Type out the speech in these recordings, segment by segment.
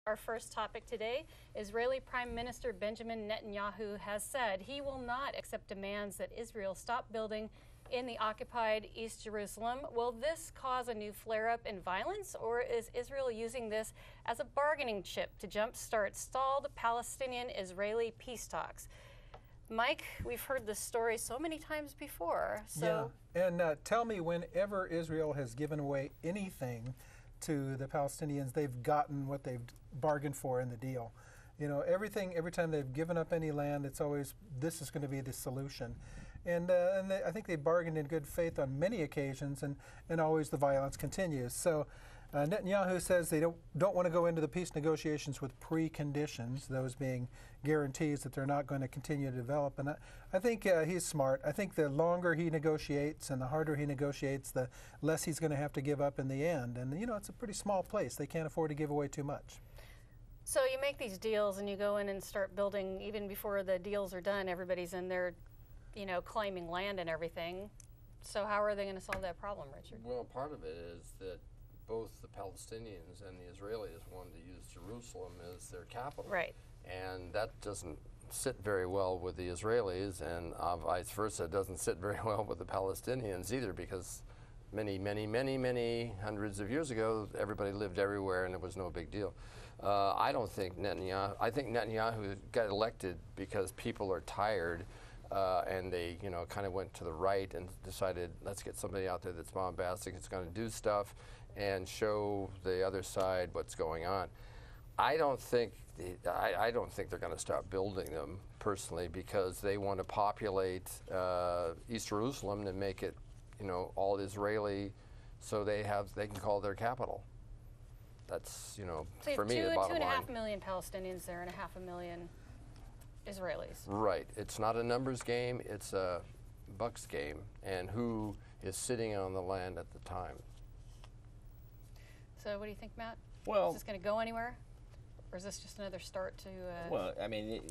Our first topic today, Israeli Prime Minister Benjamin Netanyahu has said he will not accept demands that Israel stop building in the occupied East Jerusalem. Will this cause a new flare-up in violence, or is Israel using this as a bargaining chip to jumpstart stalled Palestinian Israeli peace talks? Mike, we've heard this story so many times before. So yeah, and tell me, whenever Israel has given away anything to the Palestinians, they've gotten what they've bargained for in the deal. You know, every time they've given up any land, it's always, this is going to be the solution. And I think they bargained in good faith on many occasions, and always the violence continues. So Netanyahu says they don't want to go into the peace negotiations with preconditions, those being guarantees that they're not going to continue to develop. And I think he's smart. I think the longer he negotiates and the harder he negotiates, the less he's going to have to give up in the end. And, you know, it's a pretty small place. They can't afford to give away too much. So you make these deals and you go in and start building even before the deals are done. Everybody's in there, you know, claiming land and everything. So how are they going to solve that problem, Richard? Well, part of it is that both the Palestinians and the Israelis wanted to use Jerusalem as their capital. Right. And that doesn't sit very well with the Israelis, and vice versa. It doesn't sit very well with the Palestinians either, because many hundreds of years ago, everybody lived everywhere and it was no big deal. I don't think Netanyahu, I think Netanyahu got elected because people are tired and they, you know, kind of went to the right and decided, let's get somebody out there that's bombastic, it's going to do stuff and show the other side what's going on. I don't think they're going to stop building them personally, because they want to populate East Jerusalem to make it, you know, all Israeli, so they can call their capital. That's, you know, so for me, the bottom line. 2.5 million Palestinians there and 500,000 Israelis. Right. It's not a numbers game, it's a bucks game, and who is sitting on the land at the time. So what do you think, Matt? Well, is this going to go anywhere? Or is this just another start to... Well, I mean,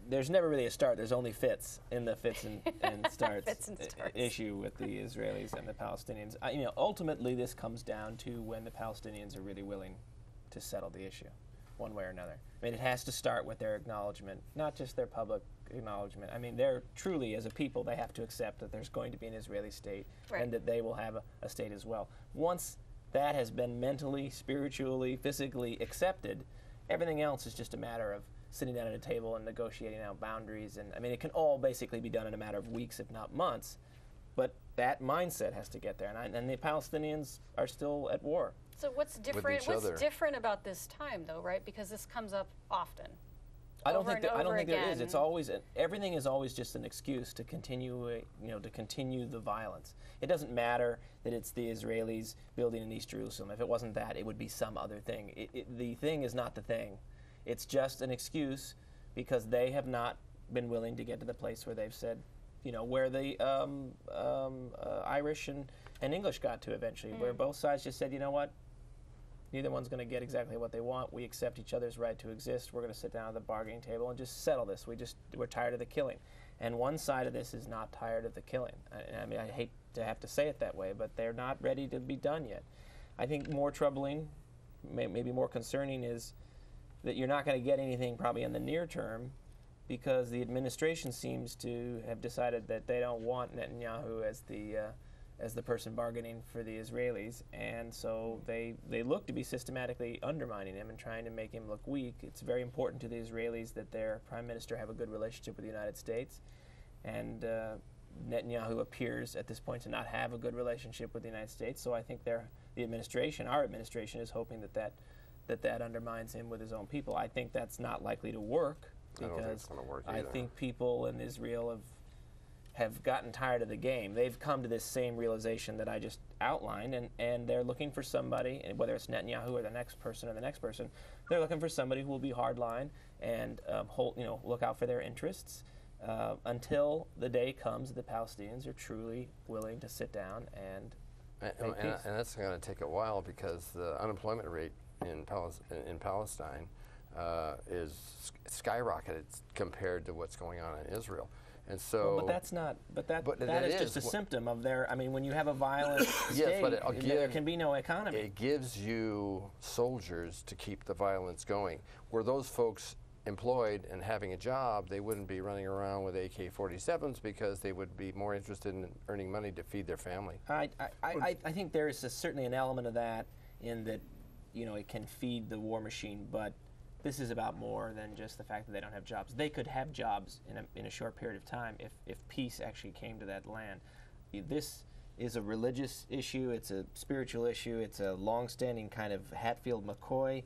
there's never really a start. There's only fits in the fits and starts, issue with the Israelis and the Palestinians. You know, ultimately, this comes down to when the Palestinians are really willing to settle the issue, one way or another. I mean, it has to start with their acknowledgement, not just their public acknowledgement. I mean, they're truly, as a people, they have to accept that there's going to be an Israeli state, right, and that they will have a state as well. Once that has been mentally, spiritually, physically accepted, everything else is just a matter of sitting down at a table and negotiating out boundaries. And I mean, it can all basically be done in a matter of weeks, if not months. But that mindset has to get there. And the Palestinians are still at war. So what's different? What's different about this time, though, right? Because this comes up often. I don't think there is. It's always everything is always just an excuse to continue, to continue the violence. It doesn't matter that it's the Israelis building in East Jerusalem. If it wasn't that, it would be some other thing. The thing is not the thing. It's just an excuse because they have not been willing to get to the place where they've said, where the Irish and English got to eventually, where both sides just said, you know what? Neither one's going to get exactly what they want. We accept each other's right to exist. We're going to sit down at the bargaining table and just settle this. We're tired of the killing. And one side of this is not tired of the killing. I mean, I hate to have to say it that way, but they're not ready to be done yet. I think more troubling, maybe more concerning, is that you're not going to get anything probably in the near term because the administration seems to have decided that they don't want Netanyahu as the person bargaining for the Israelis, and so they look to be systematically undermining him and trying to make him look weak. It's very important to the Israelis that their prime minister have a good relationship with the United States, and Netanyahu appears at this point to not have a good relationship with the United States, so I think our administration is hoping that undermines him with his own people. I think that's not likely to work because I don't think it's going to work either. I think people in Israel have gotten tired of the game. They've come to this same realization that I just outlined, and they're looking for somebody, and whether it's Netanyahu or the next person, they're looking for somebody who will be hardline and look out for their interests until the day comes that the Palestinians are truly willing to sit down and make peace. And that's going to take a while because the unemployment rate in Palestine is skyrocketed compared to what's going on in Israel. And so, but that's not. But that that is just a symptom of their. I mean, when you have a violent state, there can be no economy. It gives you soldiers to keep the violence going. Were those folks employed and having a job, they wouldn't be running around with AK-47s because they would be more interested in earning money to feed their family. I think there is certainly an element of that in that, it can feed the war machine, but this is about more than just the fact that they don't have jobs. They could have jobs in a short period of time if peace actually came to that land. This is a religious issue, it's a spiritual issue, it's a long-standing kind of Hatfield-McCoy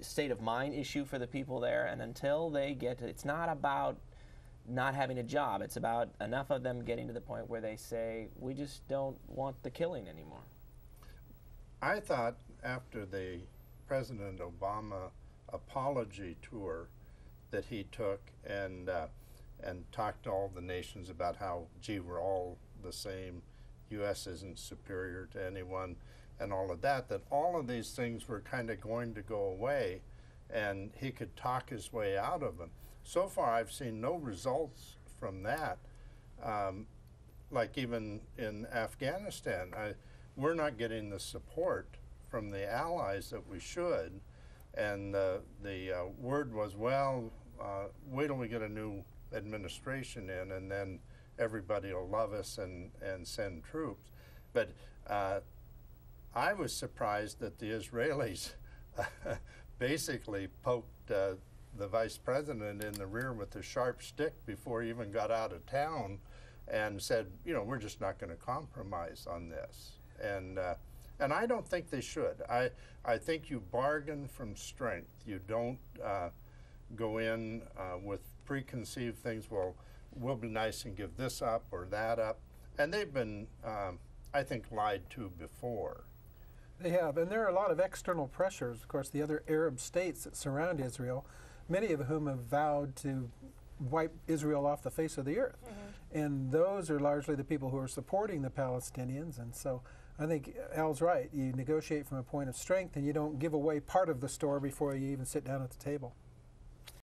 state of mind issue for the people there, and until they get to, it's not about not having a job, it's about enough of them getting to the point where they say, we just don't want the killing anymore. I thought after the President Obama apology tour that he took and talked to all the nations about how, gee, we're all the same, U.S. isn't superior to anyone, and all of that, that all of these things were kind of going to go away, and he could talk his way out of them. So far, I've seen no results from that. Like even in Afghanistan, we're not getting the support from the allies that we should, and the word was, well, wait till we get a new administration in, and then everybody will love us and send troops. But I was surprised that the Israelis basically poked the vice president in the rear with a sharp stick before he even got out of town and said, we're just not going to compromise on this. And I don't think they should. I think you bargain from strength. You don't go in with preconceived things, well, we'll be nice and give this up or that up. And they've been, I think, lied to before. They have, and there are a lot of external pressures. Of course, the other Arab states that surround Israel, many of whom have vowed to wipe Israel off the face of the earth. Mm-hmm. And those are largely the people who are supporting the Palestinians. And so I think Al's right. You negotiate from a point of strength, and you don't give away part of the store before you even sit down at the table.